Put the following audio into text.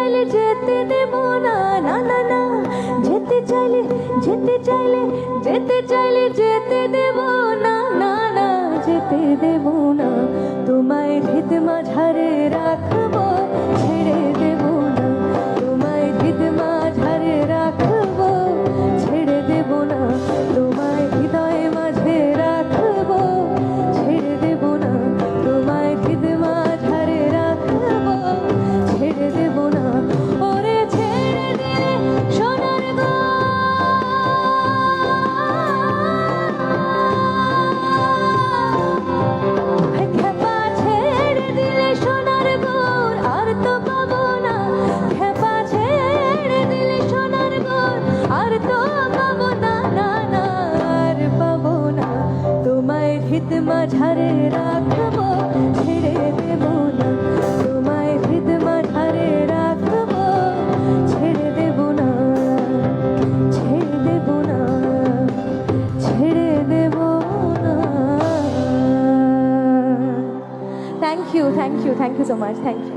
চাইলে যেতে দেব না, না না না। যেতে চাইলে যেতে চাইলে যেতে চাইলে যেতে দেব না, না না যেতে দেব না। তোমায় ভিত মাঝারে রাখবো, ছেড়ে দেব না। তোমায় ভিত মাঝারে রাখবো, ছেড়ে দেব না। তোমায় হৃদয় মাঝে রাখবো, ছেড়ে দেব না। তোমায় ভিত মাঝারে রাখবো, ছেড়ে দেব না। ওরে ছেড়ে দিলে সোনার গো, খেপা ছেড়ে দিলে সোনার গোর আর তো পাবো না। খেপা ছেড়ে দিলে সোনার গোর আর তো পাবো না, না না আর পাবো না। তোমায় ভিত মাঝারে রাখবো, ছেড়ে দেব না। তোমায় ভিত মাঝারে রাখবো, ছেড়ে দেব না, ছেড়ে দেব না, ছেড়ে দেব না। Thank you, thank you, thank you so much, thank you.